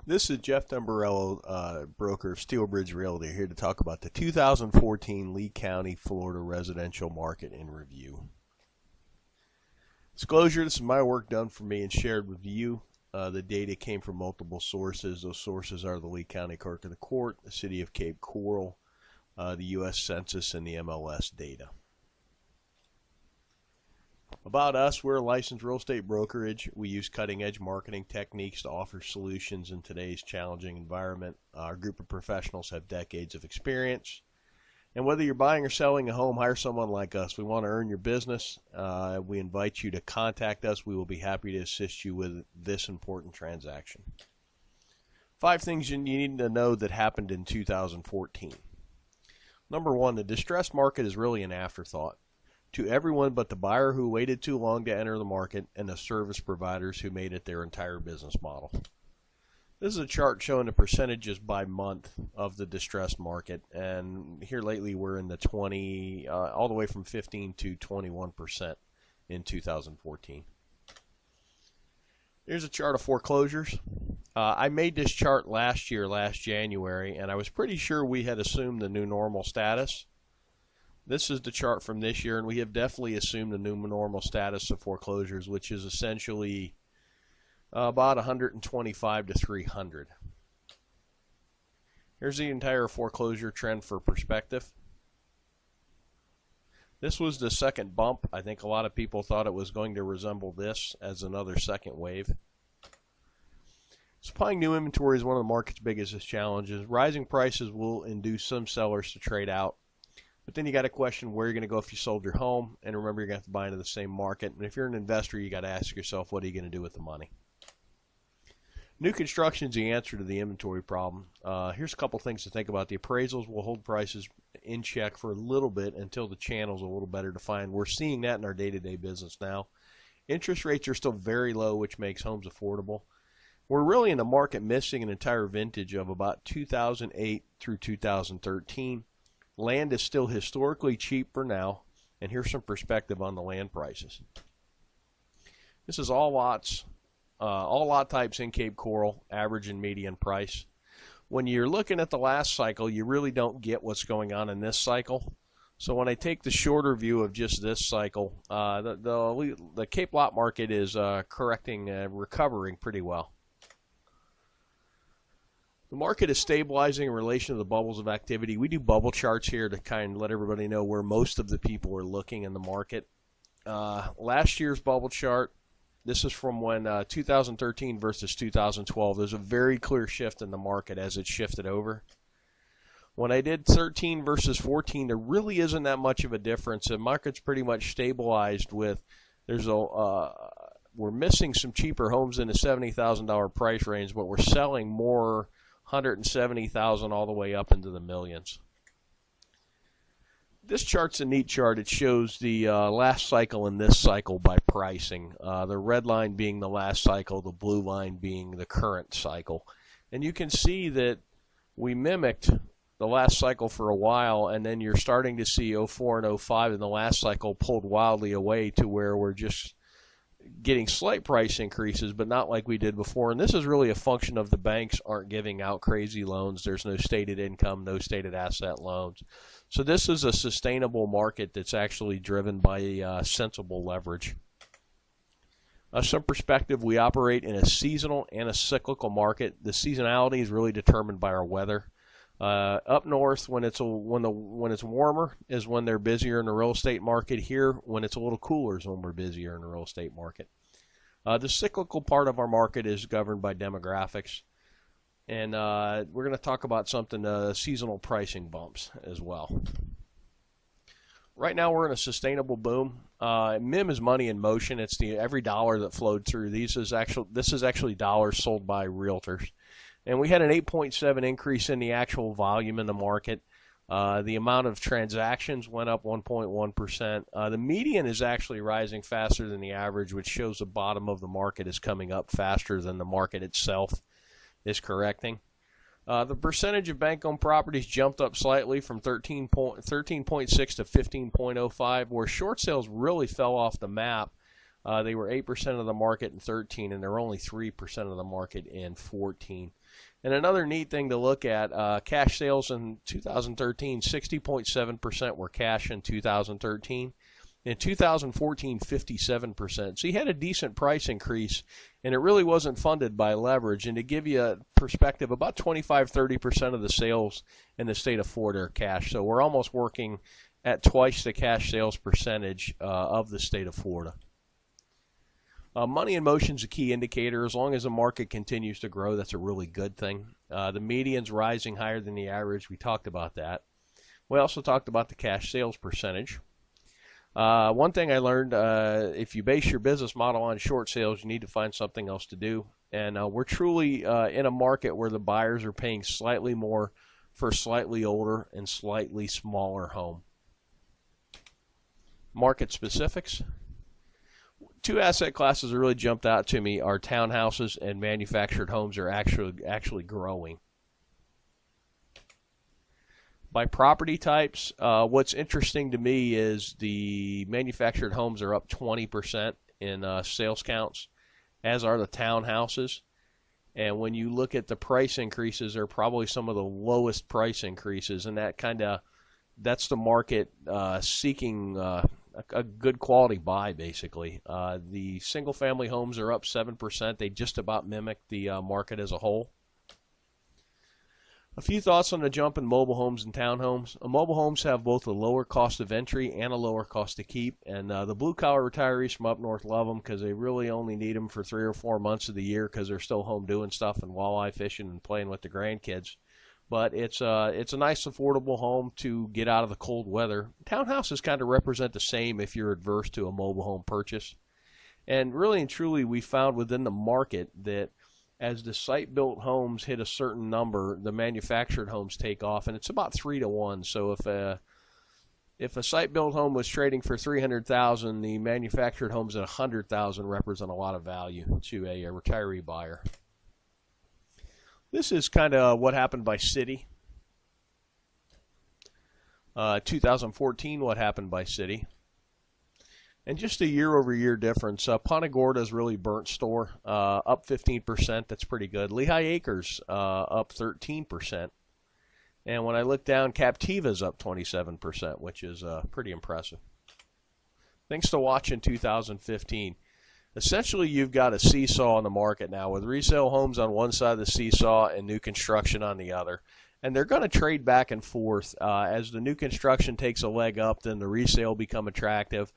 This is Jeff Dumbarello, broker of Steelbridge Realty, here to talk about the 2014 Lee County, Florida residential market in review. Disclosure, this is my work done for me and shared with you. The data came from multiple sources. Those sources are the Lee County Clerk of the Court, the City of Cape Coral, the U.S. Census, and the MLS data. About us, we're a licensed real estate brokerage. We use cutting-edge marketing techniques to offer solutions in today's challenging environment. Our group of professionals have decades of experience. And whether you're buying or selling a home, hire someone like us. We want to earn your business. We invite you to contact us. We will be happy to assist you with this important transaction. 5 things you need to know that happened in 2014. Number 1, the distressed market is really an afterthought to everyone but the buyer who waited too long to enter the market and the service providers who made it their entire business model. This is a chart showing the percentages by month of the distressed market, and here lately we're in the 20, all the way from 15 to 21% in 2014. Here's a chart of foreclosures. I made this chart last January, and I was pretty sure we had assumed the new normal status. This is the chart from this year, and we have definitely assumed the new normal status of foreclosures, which is essentially about 125 to 300. Here's the entire foreclosure trend for perspective. This was the second bump. I think a lot of people thought it was going to resemble this as another second wave. Supplying new inventory is one of the market's biggest challenges. Rising prices will induce some sellers to trade out. But then you got to question where you're going to go if you sold your home, and remember you're going to have to buy into the same market. And if you're an investor, you got to ask yourself, what are you going to do with the money? New construction is the answer to the inventory problem. Here's a couple things to think about. The appraisals will hold prices in check for a little bit until the channel's a little better defined. We're seeing that in our day-to-day business now. Interest rates are still very low, which makes homes affordable. We're really in the market missing an entire vintage of about 2008 through 2013. Land is still historically cheap for now, and here's some perspective on the land prices. This is all lots, all lot types in Cape Coral, average and median price. When you're looking at the last cycle, you really don't get what's going on in this cycle. So when I take the shorter view of just this cycle, the Cape lot market is recovering pretty well. The market is stabilizing in relation to the bubbles of activity. We do bubble charts here to kind of let everybody know where most of the people are looking in the market. Last year's bubble chart, this is from when 2013 versus 2012. There's a very clear shift in the market as it shifted over. When I did 13 versus 14, there really isn't that much of a difference. The market's pretty much stabilized with, we're missing some cheaper homes in the $70,000 price range, but we're selling more 170,000 all the way up into the millions. This chart's a neat chart. It shows the last cycle and this cycle by pricing. The red line being the last cycle, the blue line being the current cycle. And you can see that we mimicked the last cycle for a while, and then you're starting to see 04 and 05 in the last cycle pulled wildly away to where we're just getting slight price increases, but not like we did before. And this is really a function of the banks aren't giving out crazy loans. There's no stated income, no stated asset loans. So this is a sustainable market that's actually driven by sensible leverage. Some perspective, we operate in a seasonal and a cyclical market. The seasonality is really determined by our weather. Up north, when it's warmer, is when they're busier in the real estate market. Here, when it's a little cooler, is when we're busier in the real estate market. The cyclical part of our market is governed by demographics, and we're going to talk about something seasonal pricing bumps as well. Right now, we're in a sustainable boom. MIM is money in motion. It's every dollar that flowed through. This is actually dollars sold by realtors. And we had an 8.7 increase in the actual volume in the market. The amount of transactions went up 1.1%. The median is actually rising faster than the average, which shows the bottom of the market is coming up faster than the market itself is correcting. The percentage of bank-owned properties jumped up slightly from 13.6 to 15.05, where short sales really fell off the map. They were 8% of the market in 13, and they're only 3% of the market in 14. And another neat thing to look at, cash sales in 2013, 60.7% were cash in 2013. In 2014, 57%. So you had a decent price increase, and it really wasn't funded by leverage. And to give you a perspective, about 25-30% of the sales in the state of Florida are cash. So we're almost working at twice the cash sales percentage of the state of Florida. Money in motion is a key indicator. As long as the market continues to grow, that's a really good thing. The median's rising higher than the average. We talked about that. We also talked about the cash sales percentage. One thing I learned, if you base your business model on short sales, you need to find something else to do. And we're truly in a market where the buyers are paying slightly more for a slightly older and slightly smaller home. Market specifics. Two asset classes that really jumped out to me are townhouses and manufactured homes are actually growing. By property types, what's interesting to me is the manufactured homes are up 20% in sales counts, as are the townhouses. And when you look at the price increases, they're probably some of the lowest price increases, and that's the market seeking a good quality buy, basically. The single-family homes are up 7%. They just about mimic the market as a whole. A few thoughts on the jump in mobile homes and townhomes. Mobile homes have both a lower cost of entry and a lower cost to keep, and the blue-collar retirees from up north love them because they really only need them for 3 or 4 months of the year because they're still home doing stuff and walleye fishing and playing with the grandkids. But it's a nice, affordable home to get out of the cold weather. Townhouses kind of represent the same if you're adverse to a mobile home purchase. And really and truly, we found within the market that as the site-built homes hit a certain number, the manufactured homes take off, and it's about 3 to 1. So if a site-built home was trading for $300,000, the manufactured homes at $100,000 represent a lot of value to a retiree buyer. This is kind of what happened by city. 2014, what happened by city. And just a year-over-year difference. Punta Gorda's really burnt store, up 15%. That's pretty good. Lehigh Acres up 13%. And when I look down, Captiva's up 27%, which is pretty impressive. Things to watch in 2015. Essentially, you've got a seesaw in the market now with resale homes on one side of the seesaw and new construction on the other. And they're going to trade back and forth. As the new construction takes a leg up, then the resale become attractive,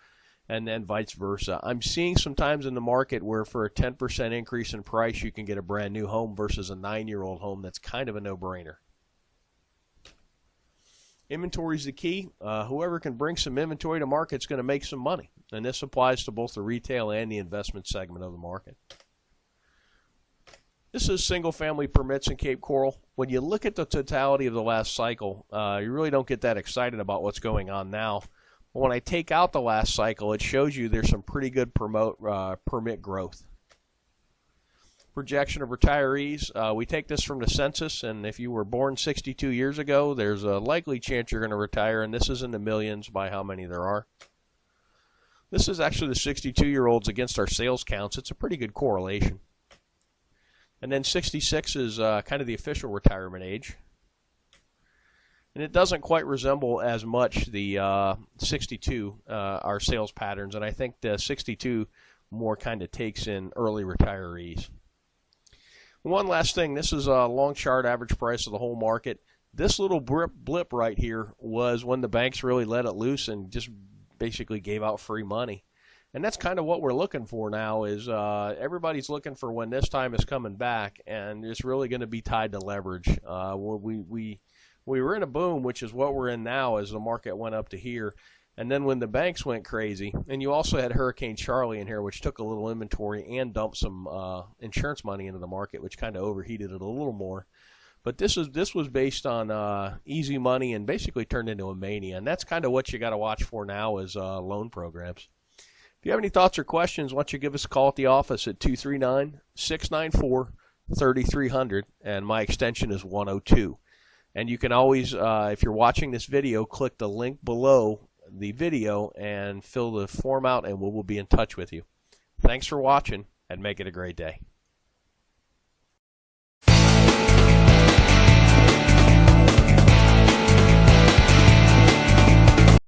and then vice versa. I'm seeing sometimes in the market where for a 10% increase in price, you can get a brand new home versus a 9-year-old home. That's kind of a no-brainer. Inventory is the key. Whoever can bring some inventory to market is going to make some money. And this applies to both the retail and the investment segment of the market. This is single-family permits in Cape Coral. When you look at the totality of the last cycle, you really don't get that excited about what's going on now. But when I take out the last cycle, it shows you there's some pretty good permit growth. Projection of retirees. We take this from the census, and if you were born 62 years ago, there's a likely chance you're going to retire, and this is in the millions by how many there are. This is actually the 62-year-olds against our sales counts. It's a pretty good correlation. And then 66 is kind of the official retirement age. And it doesn't quite resemble as much the 62, our sales patterns, and I think the 62 more kind of takes in early retirees. One last thing, this is a long chart average price of the whole market. This little blip right here was when the banks really let it loose and just basically gave out free money. And that's kind of what we're looking for now is everybody's looking for when this time is coming back, and it's really going to be tied to leverage. We were in a boom, which is what we're in now as the market went up to here. And then when the banks went crazy, and you also had Hurricane Charlie in here, which took a little inventory and dumped some insurance money into the market, which kind of overheated it a little more. But this was based on easy money and basically turned into a mania. And that's kind of what you got to watch for now is loan programs. If you have any thoughts or questions, why don't you give us a call at the office at 239-694-3300, and my extension is 102. And you can always, if you're watching this video, click the link below the video and fill the form out, and we'll be in touch with you. Thanks for watching, and make it a great day.